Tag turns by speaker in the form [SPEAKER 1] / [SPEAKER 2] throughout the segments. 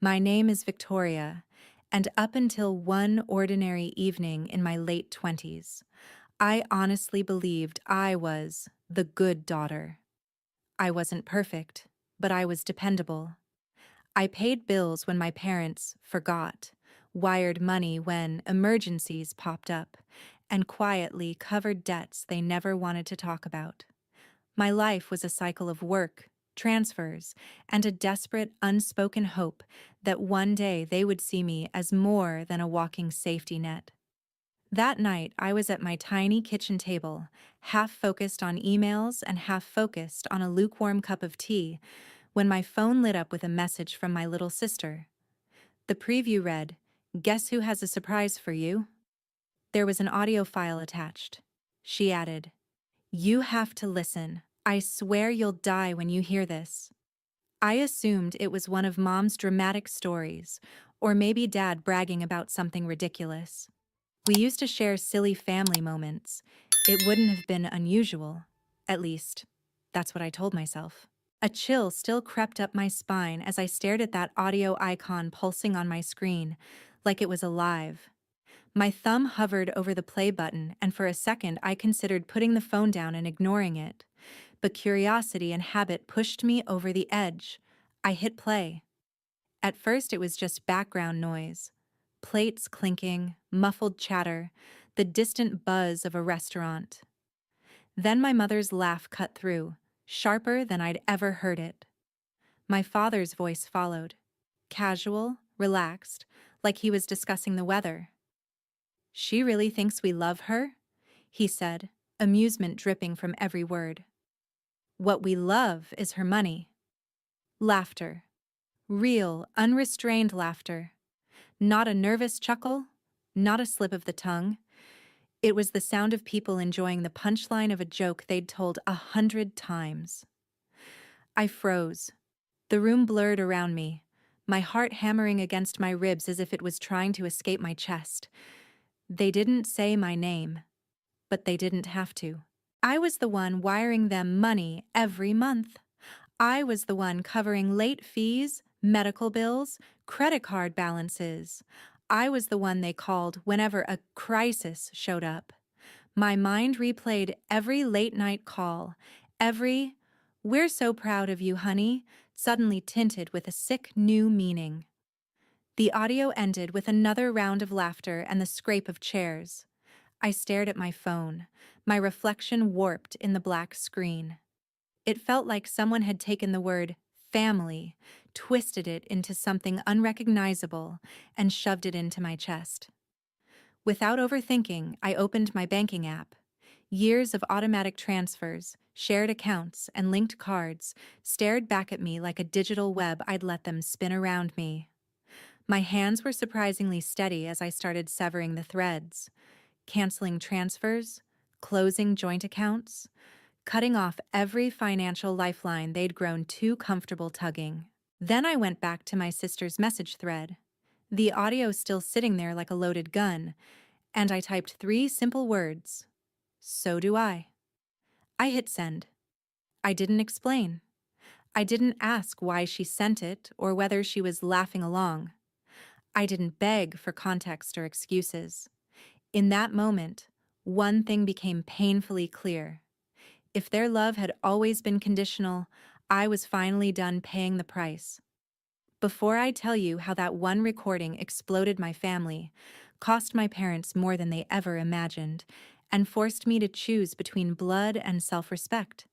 [SPEAKER 1] My name is Victoria, and up until one ordinary evening in my late 20s, I honestly believed I was the good daughter. I wasn't perfect, but I was dependable. I paid bills when my parents forgot, wired money when emergencies popped up, and quietly covered debts they never wanted to talk about. My life was a cycle of work, transfers, and a desperate, unspoken hope that one day they would see me as more than a walking safety net. That night, I was at my tiny kitchen table, half focused on emails and half focused on a lukewarm cup of tea, when my phone lit up with a message from my little sister. The preview read, "Guess who has a surprise for you?" There was an audio file attached. She added, "You have to listen. I swear you'll die when you hear this." I assumed it was one of Mom's dramatic stories, or maybe Dad bragging about something ridiculous. We used to share silly family moments. It wouldn't have been unusual. At least, that's what I told myself. A chill still crept up my spine as I stared at that audio icon pulsing on my screen, like it was alive. My thumb hovered over the play button, and for a second I considered putting the phone down and ignoring it. But curiosity and habit pushed me over the edge. I hit play. At first it was just background noise. Plates clinking, muffled chatter, the distant buzz of a restaurant. Then my mother's laugh cut through, sharper than I'd ever heard it. My father's voice followed. Casual, relaxed, like he was discussing the weather. "She really thinks we love her?" he said, amusement dripping from every word. "What we love is her money." Laughter. Real, unrestrained laughter. Not a nervous chuckle, not a slip of the tongue. It was the sound of people enjoying the punchline of a joke they'd told 100 times. I froze. The room blurred around me, my heart hammering against my ribs as if it was trying to escape my chest. They didn't say my name, but they didn't have to. I was the one wiring them money every month. I was the one covering late fees, medical bills, credit card balances. I was the one they called whenever a crisis showed up. My mind replayed every late-night call, every "We're so proud of you, honey," suddenly tinted with a sick new meaning. The audio ended with another round of laughter and the scrape of chairs. I stared at my phone, my reflection warped in the black screen. It felt like someone had taken the word family, twisted it into something unrecognizable, and shoved it into my chest. Without overthinking, I opened my banking app. Years of automatic transfers, shared accounts, and linked cards stared back at me like a digital web I'd let them spin around me. My hands were surprisingly steady as I started severing the threads, canceling transfers, closing joint accounts, cutting off every financial lifeline they'd grown too comfortable tugging. Then I went back to my sister's message thread, the audio still sitting there like a loaded gun, and I typed 3 simple words. "So do I." I hit send. I didn't explain. I didn't ask why she sent it or whether she was laughing along. I didn't beg for context or excuses. In that moment, one thing became painfully clear. If their love had always been conditional, I was finally done paying the price. Before I tell you how that one recording exploded my family, cost my parents more than they ever imagined, and forced me to choose between blood and self-respect.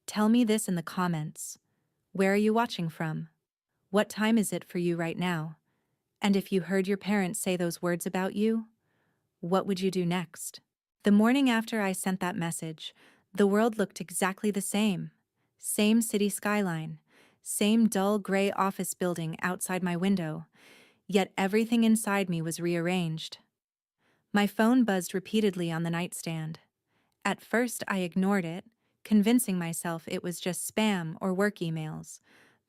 [SPEAKER 1] Tell me this in the comments. Where are you watching from? What time is it for you right now? And if you heard your parents say those words about you, what would you do next? The morning after I sent that message, the world looked exactly the same. Same city skyline, same dull gray office building outside my window, yet everything inside me was rearranged. My phone buzzed repeatedly on the nightstand. At first, I ignored it, convincing myself it was just spam or work emails.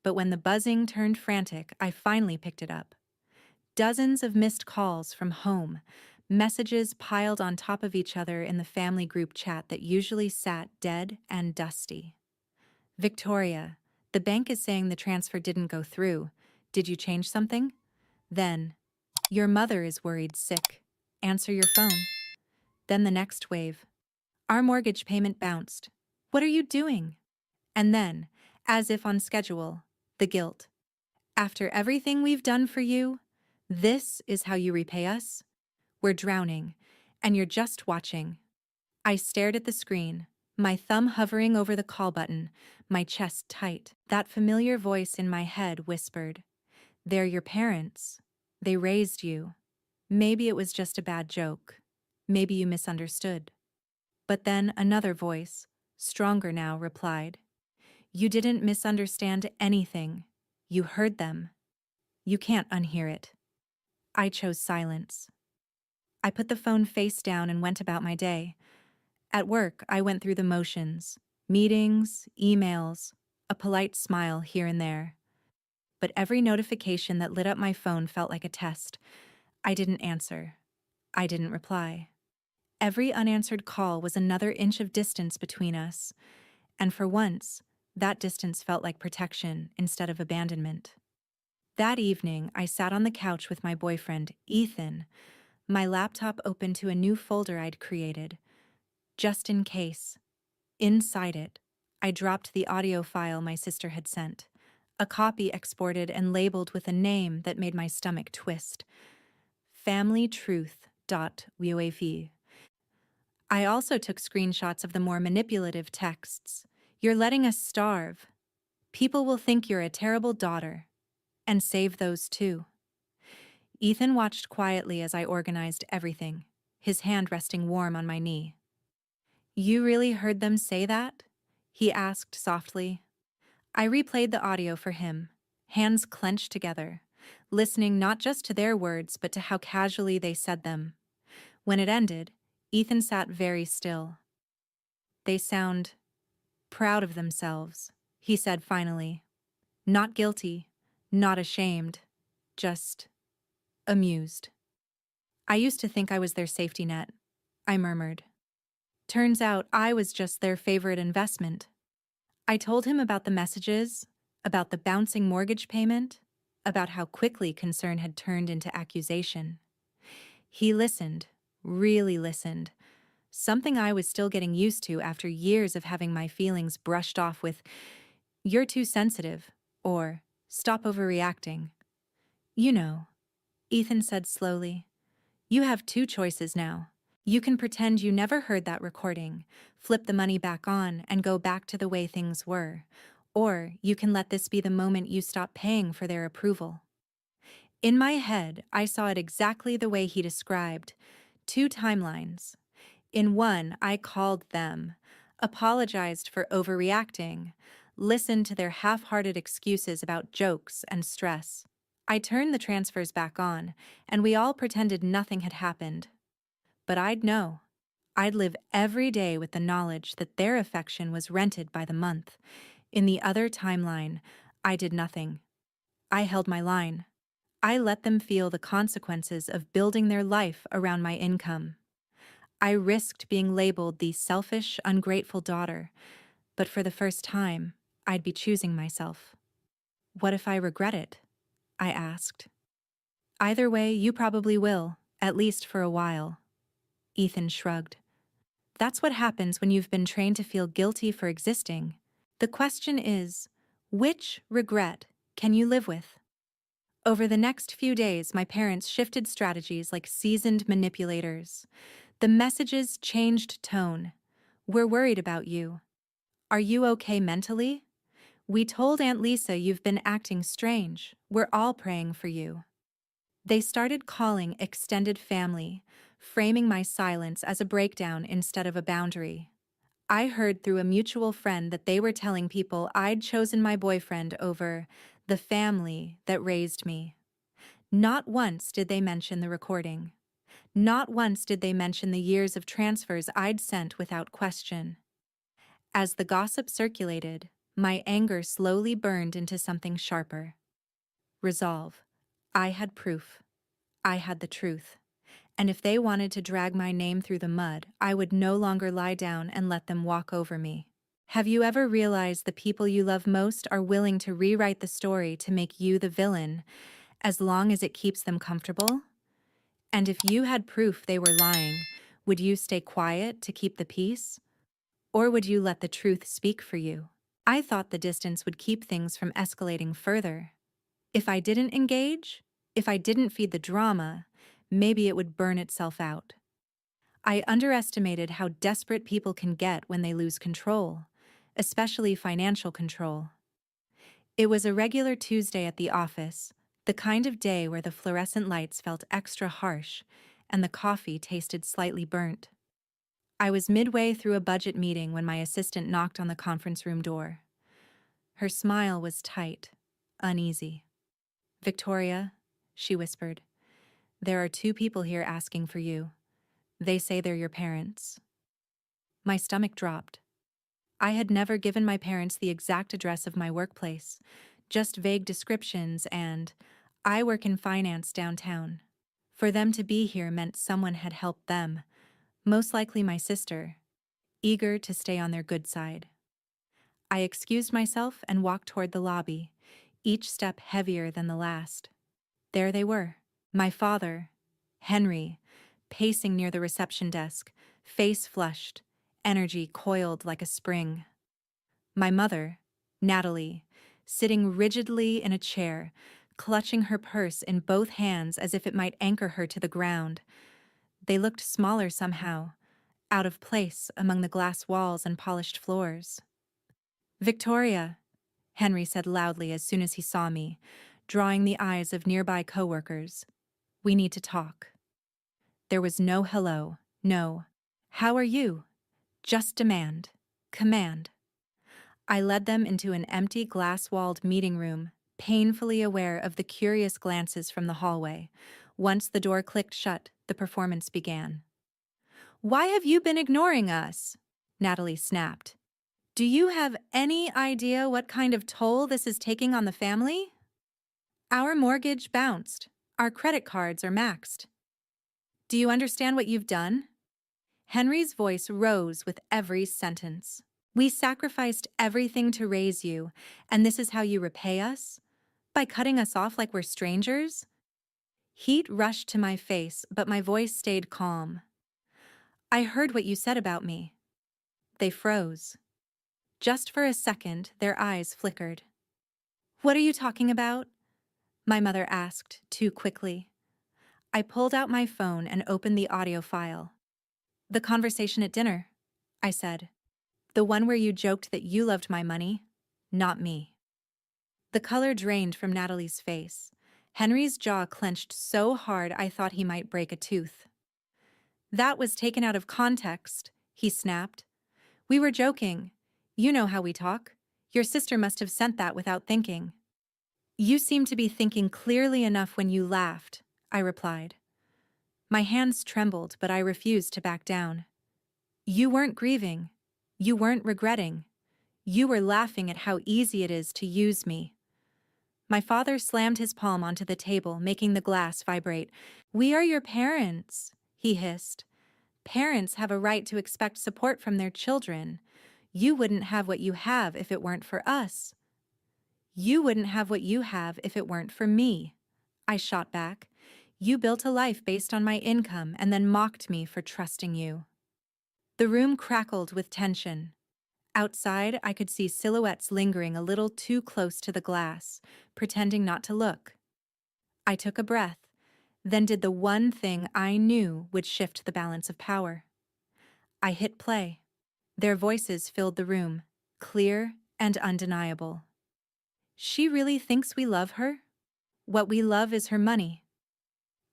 [SPEAKER 1] But when the buzzing turned frantic, I finally picked it up. Dozens of missed calls from home, messages piled on top of each other in the family group chat that usually sat dead and dusty. "Victoria, the bank is saying the transfer didn't go through. Did you change something? Then, your mother is worried sick. Answer your phone. Then the next wave. Our mortgage payment bounced. What are you doing? And then, as if on schedule, the guilt. After everything we've done for you, this is how you repay us? We're drowning, and you're just watching. I stared at the screen, my thumb hovering over the call button, my chest tight. That familiar voice in my head whispered, "They're your parents. They raised you. Maybe it was just a bad joke. Maybe you misunderstood." But then another voice, stronger now, replied, "You didn't misunderstand anything. You heard them. You can't unhear it." I chose silence. I put the phone face down and went about my day. At work, I went through the motions, meetings, emails, a polite smile here and there. But every notification that lit up my phone felt like a test. I didn't answer. I didn't reply. Every unanswered call was another inch of distance between us, and for once, that distance felt like protection instead of abandonment. That evening, I sat on the couch with my boyfriend, Ethan, my laptop open to a new folder I'd created, just in case. Inside it, I dropped the audio file my sister had sent, a copy exported and labeled with a name that made my stomach twist. FamilyTruth.waf. I also took screenshots of the more manipulative texts. "You're letting us starve. People will think you're a terrible daughter." And save those too. Ethan watched quietly as I organized everything, his hand resting warm on my knee. "You really heard them say that?" he asked softly. I replayed the audio for him, hands clenched together, listening not just to their words but to how casually they said them. When it ended, Ethan sat very still. "They sound proud of themselves," he said finally. "Not guilty, not ashamed, just amused." "I used to think I was their safety net," I murmured. "Turns out I was just their favorite investment." I told him about the messages, about the bouncing mortgage payment, about how quickly concern had turned into accusation. He listened, really listened, something I was still getting used to after years of having my feelings brushed off with, "You're too sensitive," or "Stop overreacting." "You know," Ethan said slowly, "you have two choices now. You can pretend you never heard that recording, flip the money back on, and go back to the way things were. Or you can let this be the moment you stop paying for their approval." In my head, I saw it exactly the way he described. Two timelines. In one, I called them, apologized for overreacting, listened to their half-hearted excuses about jokes and stress. I turned the transfers back on, and we all pretended nothing had happened. But I'd know. I'd live every day with the knowledge that their affection was rented by the month. In the other timeline, I did nothing. I held my line. I let them feel the consequences of building their life around my income. I risked being labeled the selfish, ungrateful daughter, but for the first time, I'd be choosing myself. "What if I regret it?" I asked. "Either way, you probably will, at least for a while." Ethan shrugged. "That's what happens when you've been trained to feel guilty for existing. The question is, which regret can you live with?" Over the next few days, my parents shifted strategies like seasoned manipulators. The messages changed tone. "We're worried about you." "Are you okay mentally?" "We told Aunt Lisa you've been acting strange. We're all praying for you." They started calling extended family, framing my silence as a breakdown instead of a boundary. I heard through a mutual friend that they were telling people I'd chosen my boyfriend over the family that raised me. Not once did they mention the recording. Not once did they mention the years of transfers I'd sent without question. As the gossip circulated, my anger slowly burned into something sharper. Resolve. I had proof. I had the truth. And if they wanted to drag my name through the mud, I would no longer lie down and let them walk over me. Have you ever realized the people you love most are willing to rewrite the story to make you the villain, as long as it keeps them comfortable? And if you had proof they were lying, would you stay quiet to keep the peace? Or would you let the truth speak for you? I thought the distance would keep things from escalating further. If I didn't engage, if I didn't feed the drama, maybe it would burn itself out. I underestimated how desperate people can get when they lose control, especially financial control. It was a regular Tuesday at the office, the kind of day where the fluorescent lights felt extra harsh and the coffee tasted slightly burnt. I was midway through a budget meeting when my assistant knocked on the conference room door. Her smile was tight, uneasy. "Victoria," she whispered, "there are two people here asking for you. They say they're your parents." My stomach dropped. I had never given my parents the exact address of my workplace, just vague descriptions and, "I work in finance downtown." For them to be here meant someone had helped them, most likely my sister, eager to stay on their good side. I excused myself and walked toward the lobby, each step heavier than the last. There they were, my father, Henry, pacing near the reception desk, face flushed, energy coiled like a spring. My mother, Natalie, sitting rigidly in a chair, clutching her purse in both hands as if it might anchor her to the ground. They looked smaller somehow, out of place among the glass walls and polished floors. "Victoria," Henry said loudly as soon as he saw me, drawing the eyes of nearby coworkers. "We need to talk." There was no hello, no, "How are you?" Just demand, command. I led them into an empty glass-walled meeting room, painfully aware of the curious glances from the hallway. Once the door clicked shut, the performance began. "Why have you been ignoring us?" Natalie snapped. "Do you have any idea what kind of toll this is taking on the family? Our mortgage bounced. Our credit cards are maxed. Do you understand what you've done?" Henry's voice rose with every sentence. "We sacrificed everything to raise you, and this is how you repay us? By cutting us off like we're strangers?" Heat rushed to my face, but my voice stayed calm. "I heard what you said about me." They froze. Just for a second, their eyes flickered. "What are you talking about?" my mother asked, too quickly. I pulled out my phone and opened the audio file. "The conversation at dinner," I said. "The one where you joked that you loved my money, not me." The color drained from Natalie's face. Henry's jaw clenched so hard I thought he might break a tooth. "That was taken out of context," he snapped. "We were joking. You know how we talk. Your sister must have sent that without thinking." "You seem to be thinking clearly enough when you laughed," I replied. My hands trembled, but I refused to back down. "You weren't grieving. You weren't regretting. You were laughing at how easy it is to use me." My father slammed his palm onto the table, making the glass vibrate. "We are your parents," he hissed. "Parents have a right to expect support from their children. You wouldn't have what you have if it weren't for us." "You wouldn't have what you have if it weren't for me," I shot back. "You built a life based on my income and then mocked me for trusting you." The room crackled with tension. Outside, I could see silhouettes lingering a little too close to the glass, pretending not to look. I took a breath, then did the one thing I knew would shift the balance of power. I hit play. Their voices filled the room, clear and undeniable. "She really thinks we love her? What we love is her money."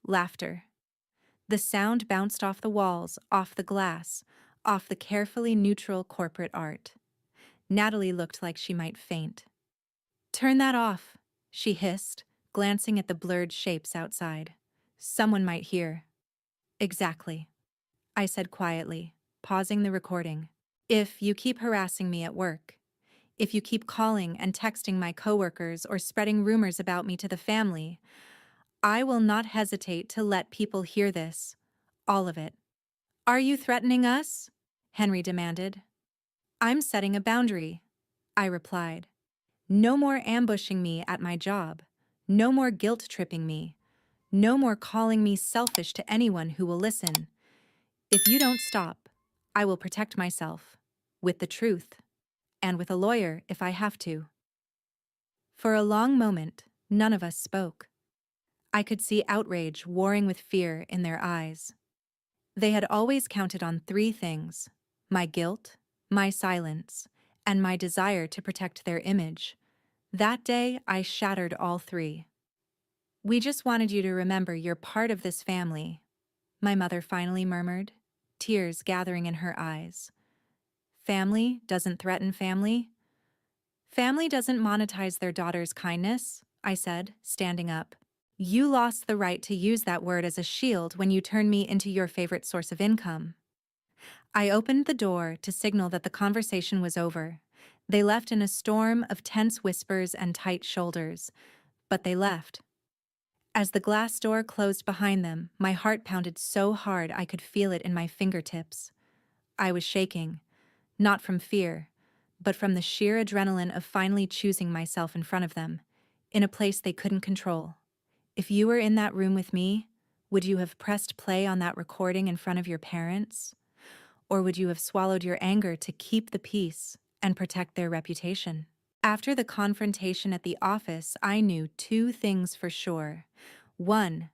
[SPEAKER 1] Laughter. The sound bounced off the walls, off the glass, off the carefully neutral corporate art. Natalie looked like she might faint. "Turn that off," she hissed, glancing at the blurred shapes outside. "Someone might hear." "Exactly," I said quietly, pausing the recording. "If you keep harassing me at work, if you keep calling and texting my coworkers or spreading rumors about me to the family, I will not hesitate to let people hear this, all of it." "Are you threatening us?" Henry demanded. I'm setting a boundary, I replied. No more ambushing me at my job. No more guilt-tripping me. No more calling me selfish to anyone who will listen. If you don't stop, I will protect myself. With the truth. And with a lawyer if I have to. For a long moment, none of us spoke. I could see outrage warring with fear in their eyes. They had always counted on three things: my guilt, my silence, and my desire to protect their image. That day, I shattered all three. We just wanted you to remember you're part of this family, my mother finally murmured, tears gathering in her eyes. Family doesn't threaten family. Family doesn't monetize their daughter's kindness, I said, standing up. You lost the right to use that word as a shield when you turned me into your favorite source of income. I opened the door to signal that the conversation was over. They left in a storm of tense whispers and tight shoulders, but they left. As the glass door closed behind them, my heart pounded so hard I could feel it in my fingertips. I was shaking, not from fear, but from the sheer adrenaline of finally choosing myself in front of them, in a place they couldn't control. If you were in that room with me, would you have pressed play on that recording in front of your parents? Or would you have swallowed your anger to keep the peace and protect their reputation? After the confrontation at the office, I knew two things for sure. One,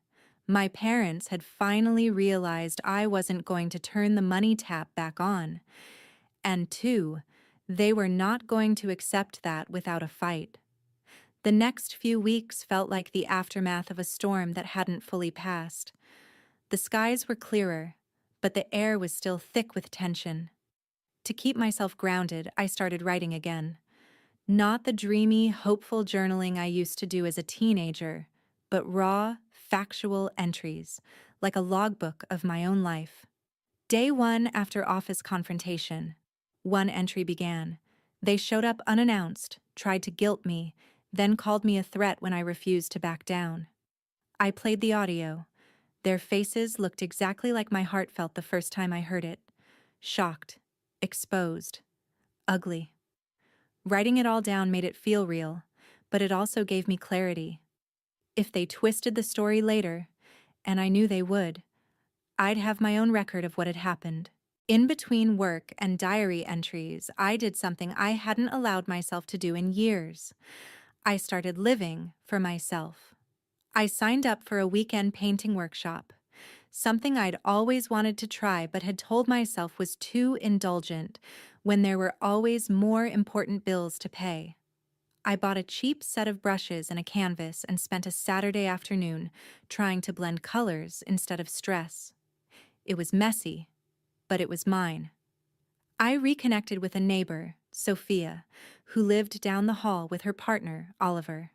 [SPEAKER 1] my parents had finally realized I wasn't going to turn the money tap back on. And two, they were not going to accept that without a fight. The next few weeks felt like the aftermath of a storm that hadn't fully passed. The skies were clearer, but the air was still thick with tension. To keep myself grounded, I started writing again. Not the dreamy, hopeful journaling I used to do as a teenager, but raw, factual entries, like a logbook of my own life. Day one after office confrontation. One entry began. They showed up unannounced, tried to guilt me, then called me a threat when I refused to back down. I played the audio. Their faces looked exactly like my heart felt the first time I heard it. Shocked, exposed, ugly. Writing it all down made it feel real, but it also gave me clarity. If they twisted the story later, and I knew they would, I'd have my own record of what had happened. In between work and diary entries, I did something I hadn't allowed myself to do in years. I started living for myself. I signed up for a weekend painting workshop, something I'd always wanted to try but had told myself was too indulgent when there were always more important bills to pay. I bought a cheap set of brushes and a canvas and spent a Saturday afternoon trying to blend colors instead of stress. It was messy, but it was mine. I reconnected with a neighbor, Sophia, who lived down the hall with her partner, Oliver.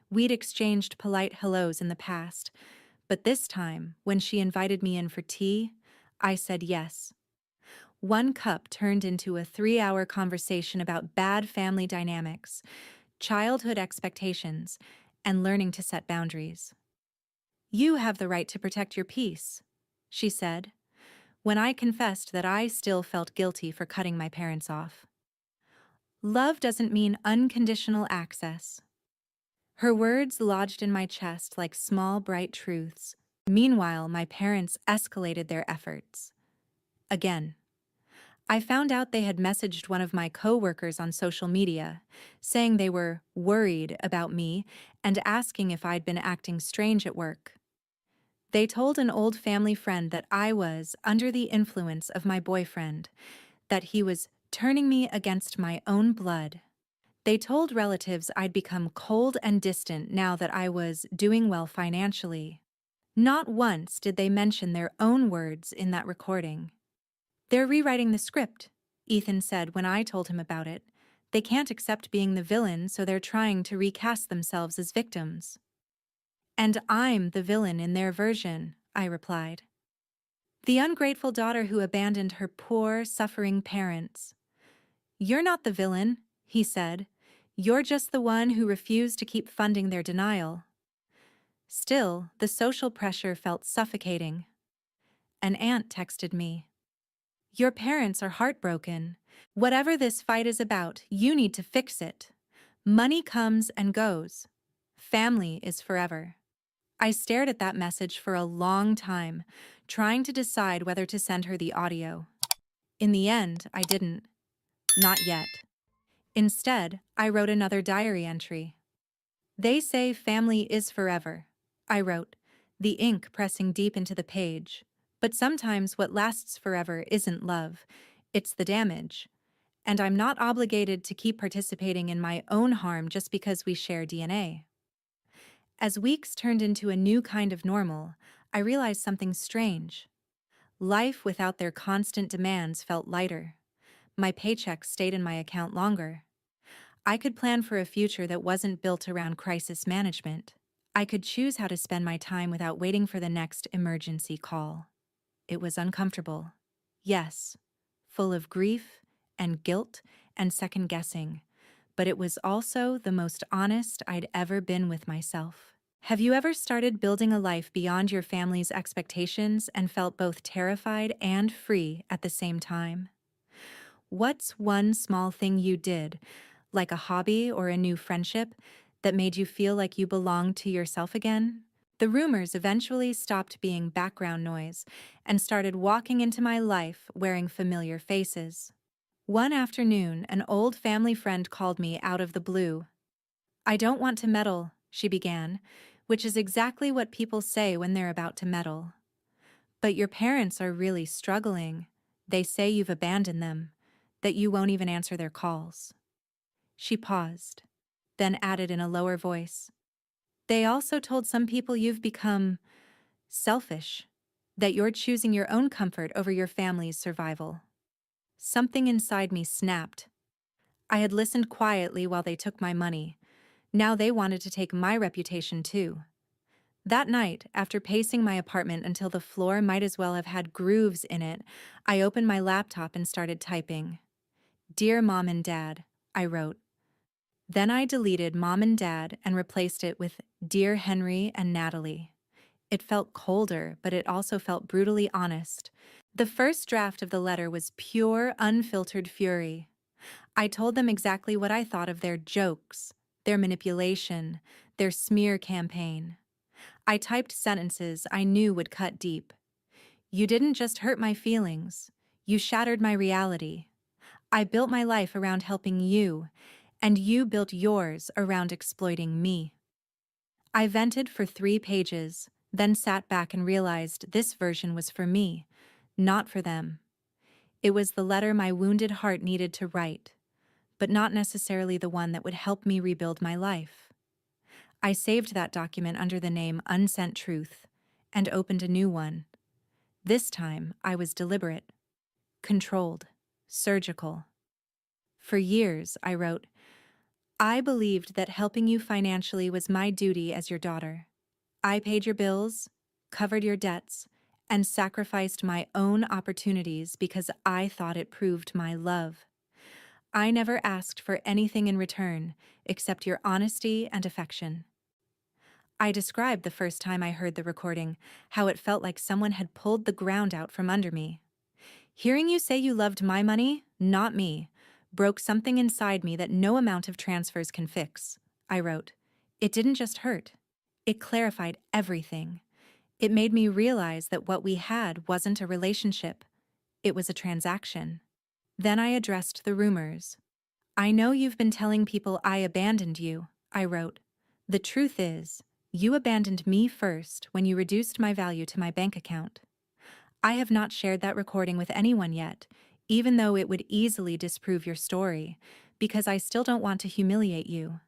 [SPEAKER 1] We'd exchanged polite hellos in the past, but this time, when she invited me in for tea, I said yes. One cup turned into a 3-hour conversation about bad family dynamics, childhood expectations, and learning to set boundaries. You have the right to protect your peace, she said, when I confessed that I still felt guilty for cutting my parents off. Love doesn't mean unconditional access. Her words lodged in my chest like small, bright truths. Meanwhile, my parents escalated their efforts. Again. I found out they had messaged one of my co-workers on social media, saying they were worried about me and asking if I'd been acting strange at work. They told an old family friend that I was under the influence of my boyfriend, that he was turning me against my own blood. They told relatives I'd become cold and distant now that I was doing well financially. Not once did they mention their own words in that recording. They're rewriting the script, Ethan said when I told him about it. They can't accept being the villain, so they're trying to recast themselves as victims. And I'm the villain in their version, I replied. The ungrateful daughter who abandoned her poor, suffering parents. You're not the villain, he said. You're just the one who refused to keep funding their denial. Still, the social pressure felt suffocating. An aunt texted me. Your parents are heartbroken. Whatever this fight is about, you need to fix it. Money comes and goes. Family is forever. I stared at that message for a long time, trying to decide whether to send her the audio. In the end, I didn't. Not yet. Instead, I wrote another diary entry. They say family is forever, I wrote, the ink pressing deep into the page. But sometimes what lasts forever isn't love, it's the damage. And I'm not obligated to keep participating in my own harm just because we share DNA. As weeks turned into a new kind of normal, I realized something strange. Life without their constant demands felt lighter. My paychecks stayed in my account longer. I could plan for a future that wasn't built around crisis management. I could choose how to spend my time without waiting for the next emergency call. It was uncomfortable. Yes, full of grief and guilt and second-guessing, but it was also the most honest I'd ever been with myself. Have you ever started building a life beyond your family's expectations and felt both terrified and free at the same time? What's one small thing you did, like a hobby or a new friendship, that made you feel like you belonged to yourself again? The rumors eventually stopped being background noise and started walking into my life wearing familiar faces. One afternoon, an old family friend called me out of the blue. "I don't want to meddle," she began, which is exactly what people say when they're about to meddle. "But your parents are really struggling. They say you've abandoned them, that you won't even answer their calls." She paused, then added in a lower voice, "They also told some people you've become selfish, that you're choosing your own comfort over your family's survival." Something inside me snapped. I had listened quietly while they took my money. Now they wanted to take my reputation too. That night, after pacing my apartment until the floor might as well have had grooves in it, I opened my laptop and started typing. "Dear Mom and Dad," I wrote. Then I deleted Mom and Dad and replaced it with "Dear Henry and Natalie." It felt colder, but it also felt brutally honest. The first draft of the letter was pure, unfiltered fury. I told them exactly what I thought of their jokes, their manipulation, their smear campaign. I typed sentences I knew would cut deep. "You didn't just hurt my feelings. You shattered my reality. I built my life around helping you, and you built yours around exploiting me." I vented for 3 pages, then sat back and realized this version was for me, not for them. It was the letter my wounded heart needed to write, but not necessarily the one that would help me rebuild my life. I saved that document under the name Unsent Truth and opened a new one. This time, I was deliberate, controlled, surgical. For years, I wrote, "I believed that helping you financially was my duty as your daughter. I paid your bills, covered your debts, and sacrificed my own opportunities because I thought it proved my love. I never asked for anything in return except your honesty and affection." I described the first time I heard the recording, how it felt like someone had pulled the ground out from under me. "Hearing you say you loved my money, not me, broke something inside me that no amount of transfers can fix," I wrote. "It didn't just hurt. It clarified everything. It made me realize that what we had wasn't a relationship. It was a transaction." Then I addressed the rumors. "I know you've been telling people I abandoned you," I wrote. "The truth is, you abandoned me first when you reduced my value to my bank account. I have not shared that recording with anyone yet, even though it would easily disprove your story, because I still don't want to humiliate you.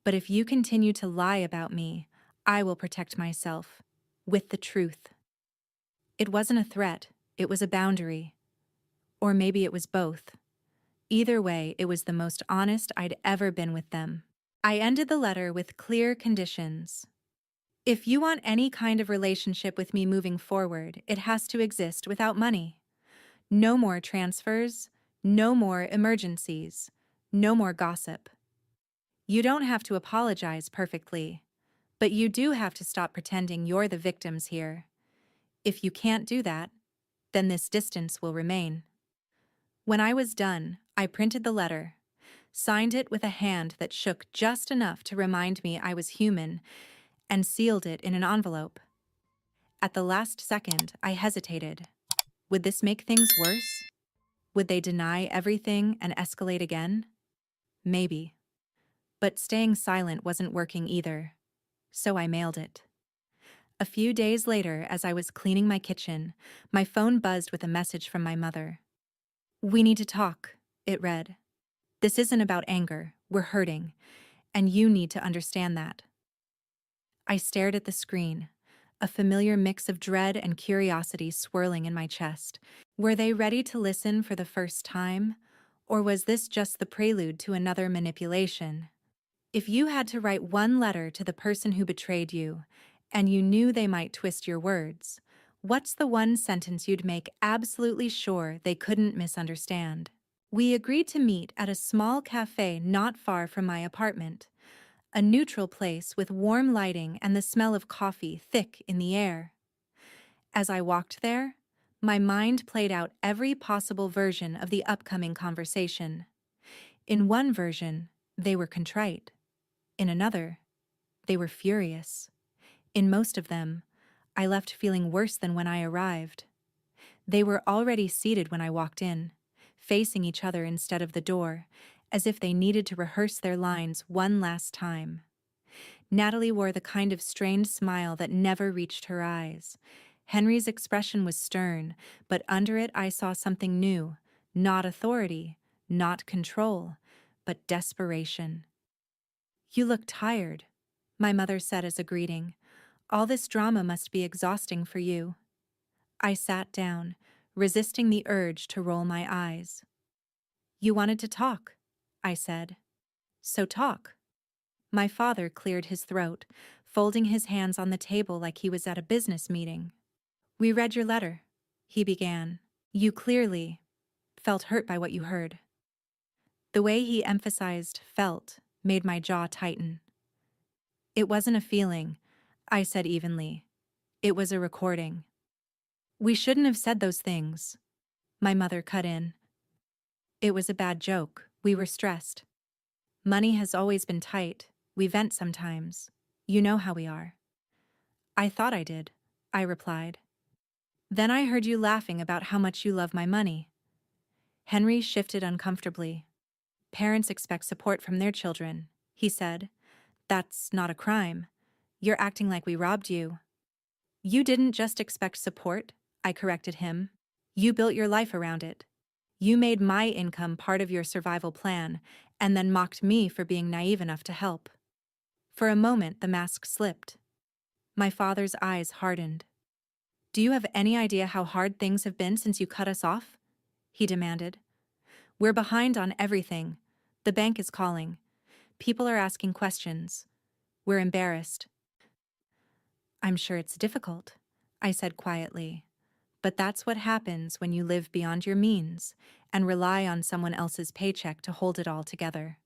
[SPEAKER 1] But if you continue to lie about me, I will protect myself with the truth." It wasn't a threat, it was a boundary. Or maybe it was both. Either way, it was the most honest I'd ever been with them. I ended the letter with clear conditions. "If you want any kind of relationship with me moving forward, it has to exist without money. No more transfers, no more emergencies, no more gossip. You don't have to apologize perfectly, but you do have to stop pretending you're the victims here. If you can't do that, then this distance will remain." When I was done, I printed the letter, signed it with a hand that shook just enough to remind me I was human, and sealed it in an envelope. At the last second, I hesitated. Would this make things worse? Would they deny everything and escalate again? Maybe. But staying silent wasn't working either, so I mailed it. A few days later, as I was cleaning my kitchen, my phone buzzed with a message from my mother. "We need to talk," it read. "This isn't about anger, we're hurting, and you need to understand that." I stared at the screen, a familiar mix of dread and curiosity swirling in my chest. Were they ready to listen for the first time, or was this just the prelude to another manipulation? If you had to write one letter to the person who betrayed you, and you knew they might twist your words, what's the one sentence you'd make absolutely sure they couldn't misunderstand? We agreed to meet at a small cafe not far from my apartment, a neutral place with warm lighting and the smell of coffee thick in the air. As I walked there, my mind played out every possible version of the upcoming conversation. In one version, they were contrite. In another, they were furious. In most of them, I left feeling worse than when I arrived. They were already seated when I walked in, facing each other instead of the door, as if they needed to rehearse their lines one last time. Natalie wore the kind of strained smile that never reached her eyes. Henry's expression was stern, but under it I saw something new, not authority, not control, but desperation. "You look tired," my mother said as a greeting. "All this drama must be exhausting for you." I sat down, resisting the urge to roll my eyes. "You wanted to talk," I said. "So talk." My father cleared his throat, folding his hands on the table like he was at a business meeting. "We read your letter," he began. "You clearly felt hurt by what you heard." The way he emphasized "felt" made my jaw tighten. "It wasn't a feeling," I said evenly. "It was a recording." "We shouldn't have said those things," my mother cut in. "It was a bad joke. We were stressed. Money has always been tight. We vent sometimes. You know how we are." "I thought I did," I replied. "Then I heard you laughing about how much you love my money." Henry shifted uncomfortably. "Parents expect support from their children," he said. "That's not a crime. You're acting like we robbed you." "You didn't just expect support," I corrected him. "You built your life around it. You made my income part of your survival plan, and then mocked me for being naive enough to help." For a moment, the mask slipped. My father's eyes hardened. "Do you have any idea how hard things have been since you cut us off?" he demanded. "We're behind on everything. The bank is calling. People are asking questions. We're embarrassed." "I'm sure it's difficult," I said quietly. "But that's what happens when you live beyond your means and rely on someone else's paycheck to hold it all together."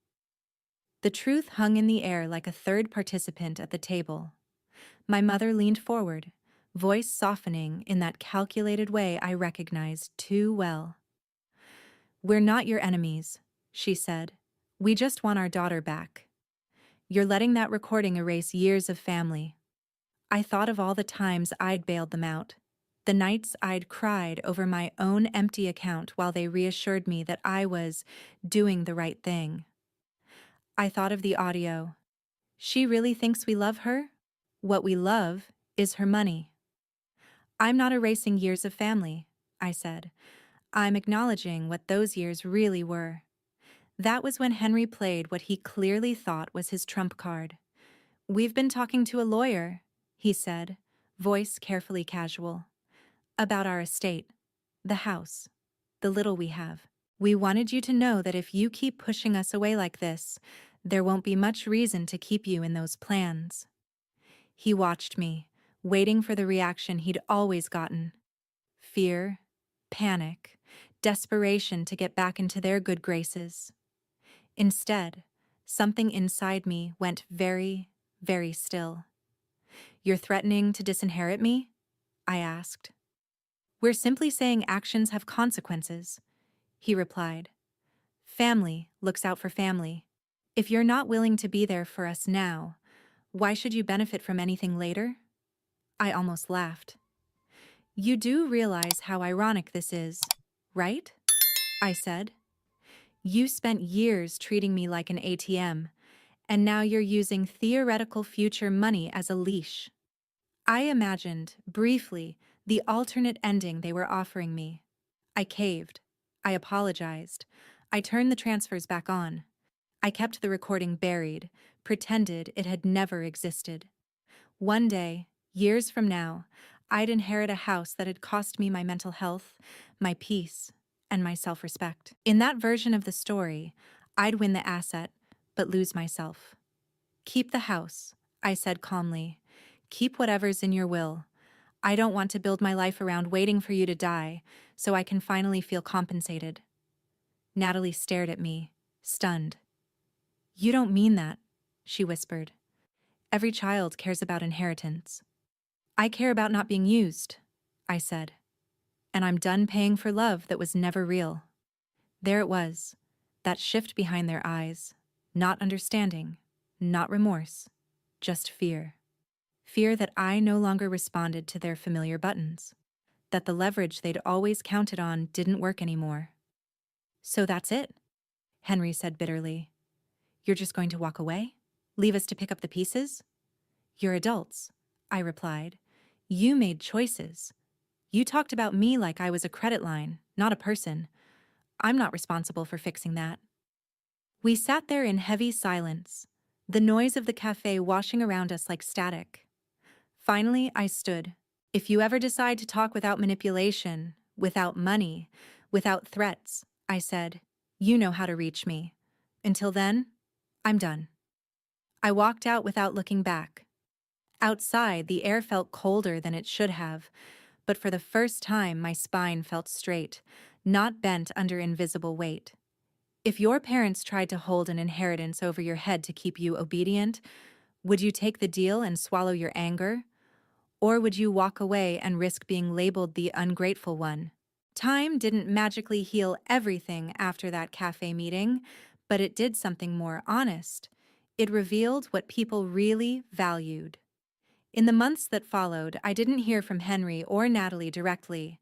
[SPEAKER 1] The truth hung in the air like a third participant at the table. My mother leaned forward, voice softening in that calculated way I recognized too well. "We're not your enemies," she said. "We just want our daughter back. You're letting that recording erase years of family." I thought of all the times I'd bailed them out, the nights I'd cried over my own empty account while they reassured me that I was doing the right thing. I thought of the audio. "She really thinks we love her? What we love is her money." "I'm not erasing years of family," I said. "I'm acknowledging what those years really were." That was when Henry played what he clearly thought was his trump card. "We've been talking to a lawyer," he said, voice carefully casual, "about our estate, the house, the little we have. We wanted you to know that if you keep pushing us away like this, there won't be much reason to keep you in those plans." He watched me, waiting for the reaction he'd always gotten. Fear, panic, desperation to get back into their good graces. Instead, something inside me went very, very still. "You're threatening to disinherit me?" I asked. "We're simply saying actions have consequences. he replied. Family looks out for family. If you're not willing to be there for us now, why should you benefit from anything later? I almost laughed. You do realize how ironic this is, right? I said. You spent years treating me like an ATM, and now you're using theoretical future money as a leash. I imagined, briefly, the alternate ending they were offering me. I caved. I apologized. I turned the transfers back on. I kept the recording buried, pretended it had never existed. One day, years from now, I'd inherit a house that had cost me my mental health, my peace, and my self-respect. In that version of the story, I'd win the asset, but lose myself. Keep the house, I said calmly. Keep whatever's in your will. I don't want to build my life around waiting for you to die, so I can finally feel compensated. Natalie stared at me, stunned. You don't mean that, she whispered. Every child cares about inheritance. I care about not being used, I said. And I'm done paying for love that was never real. There it was, that shift behind their eyes. Not understanding, not remorse, just fear. Fear that I no longer responded to their familiar buttons, that the leverage they'd always counted on didn't work anymore. So that's it, Henry said bitterly. You're just going to walk away? Leave us to pick up the pieces? You're adults, I replied. You made choices. You talked about me like I was a credit line, not a person. I'm not responsible for fixing that. We sat there in heavy silence, the noise of the cafe washing around us like static. Finally, I stood. If you ever decide to talk without manipulation, without money, without threats, I said, you know how to reach me. Until then, I'm done. I walked out without looking back. Outside, the air felt colder than it should have, but for the first time my spine felt straight, not bent under invisible weight. If your parents tried to hold an inheritance over your head to keep you obedient, would you take the deal and swallow your anger? Or would you walk away and risk being labeled the ungrateful one? Time didn't magically heal everything after that cafe meeting, but it did something more honest. It revealed what people really valued. In the months that followed, I didn't hear from Henry or Natalie directly,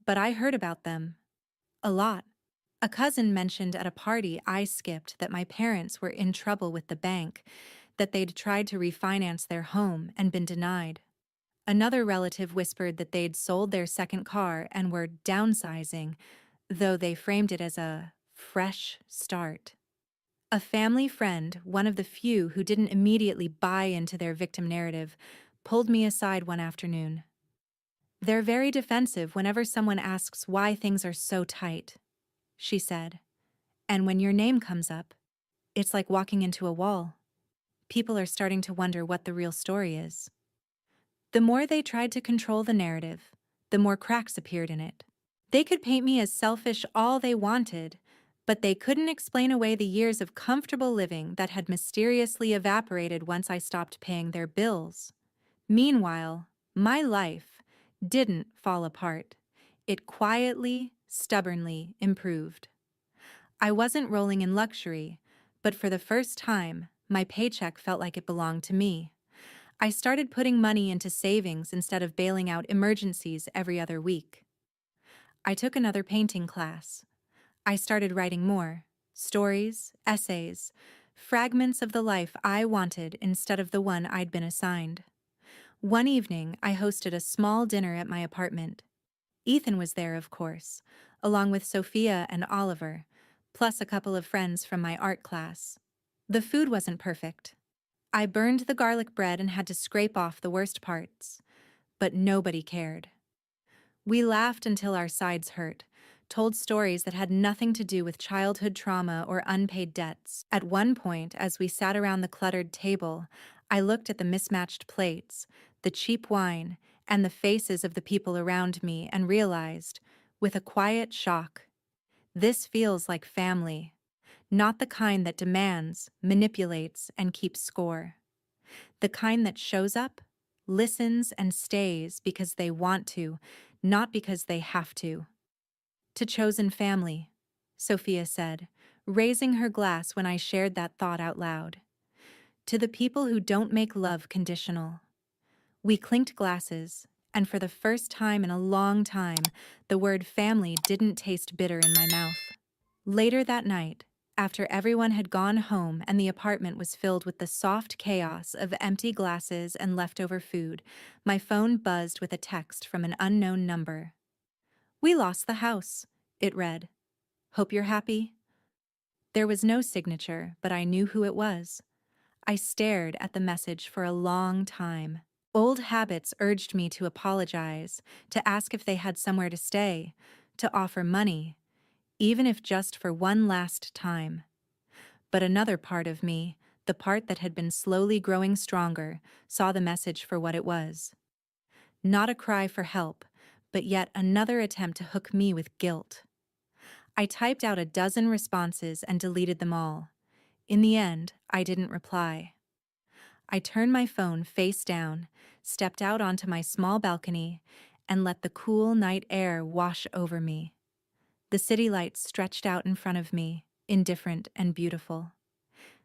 [SPEAKER 1] but I heard about them. A lot. A cousin mentioned at a party I skipped that my parents were in trouble with the bank, that they'd tried to refinance their home and been denied. Another relative whispered that they'd sold their second car and were downsizing, though they framed it as a fresh start. A family friend, one of the few who didn't immediately buy into their victim narrative, pulled me aside one afternoon. They're very defensive whenever someone asks why things are so tight, she said. And when your name comes up, it's like walking into a wall. People are starting to wonder what the real story is. The more they tried to control the narrative, the more cracks appeared in it. They could paint me as selfish all they wanted, but they couldn't explain away the years of comfortable living that had mysteriously evaporated once I stopped paying their bills. Meanwhile, my life didn't fall apart. It quietly, stubbornly improved. I wasn't rolling in luxury, but for the first time, my paycheck felt like it belonged to me. I started putting money into savings instead of bailing out emergencies every other week. I took another painting class. I started writing more, stories, essays, fragments of the life I wanted instead of the one I'd been assigned. One evening, I hosted a small dinner at my apartment. Ethan was there, of course, along with Sophia and Oliver, plus a couple of friends from my art class. The food wasn't perfect. I burned the garlic bread and had to scrape off the worst parts. But nobody cared. We laughed until our sides hurt, told stories that had nothing to do with childhood trauma or unpaid debts. At one point, as we sat around the cluttered table, I looked at the mismatched plates, the cheap wine, and the faces of the people around me and realized, with a quiet shock, this feels like family, not the kind that demands, manipulates, and keeps score. The kind that shows up, listens, and stays because they want to, not because they have to. To chosen family, Sophia said, raising her glass when I shared that thought out loud. To the people who don't make love conditional. We clinked glasses, and for the first time in a long time, the word family didn't taste bitter in my mouth. Later that night, after everyone had gone home and the apartment was filled with the soft chaos of empty glasses and leftover food, my phone buzzed with a text from an unknown number. "We lost the house," it read. "Hope you're happy." There was no signature, but I knew who it was. I stared at the message for a long time. Old habits urged me to apologize, to ask if they had somewhere to stay, to offer money, even if just for one last time. But another part of me, the part that had been slowly growing stronger, saw the message for what it was. Not a cry for help, but yet another attempt to hook me with guilt. I typed out a dozen responses and deleted them all. In the end, I didn't reply. I turned my phone face down, stepped out onto my small balcony, and let the cool night air wash over me. The city lights stretched out in front of me, indifferent and beautiful.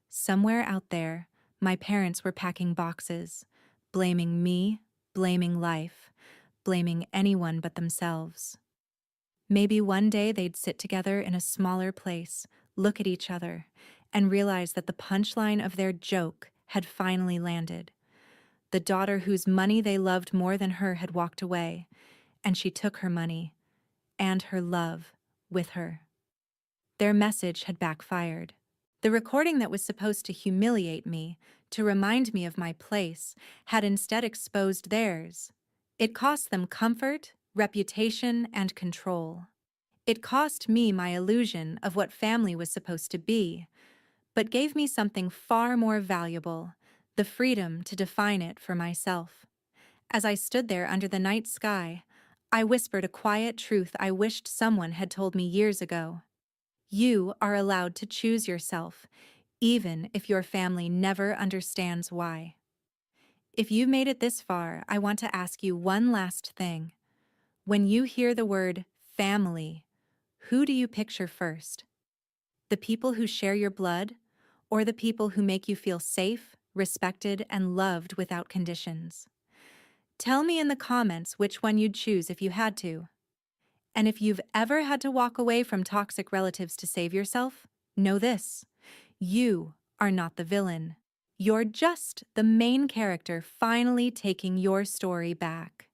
[SPEAKER 1] Somewhere out there, my parents were packing boxes, blaming me, blaming life, blaming anyone but themselves. Maybe one day they'd sit together in a smaller place, look at each other, and realize that the punchline of their joke had finally landed. The daughter whose money they loved more than her had walked away, and she took her money and her love with her. Their message had backfired. The recording that was supposed to humiliate me, to remind me of my place, had instead exposed theirs. It cost them comfort, reputation, and control. It cost me my illusion of what family was supposed to be, but gave me something far more valuable, the freedom to define it for myself. As I stood there under the night sky, I whispered a quiet truth I wished someone had told me years ago. You are allowed to choose yourself, even if your family never understands why. If you've made it this far, I want to ask you one last thing. When you hear the word family, who do you picture first? The people who share your blood, or the people who make you feel safe, respected, and loved without conditions? Tell me in the comments which one you'd choose if you had to. And if you've ever had to walk away from toxic relatives to save yourself, know this: you are not the villain. You're just the main character finally taking your story back.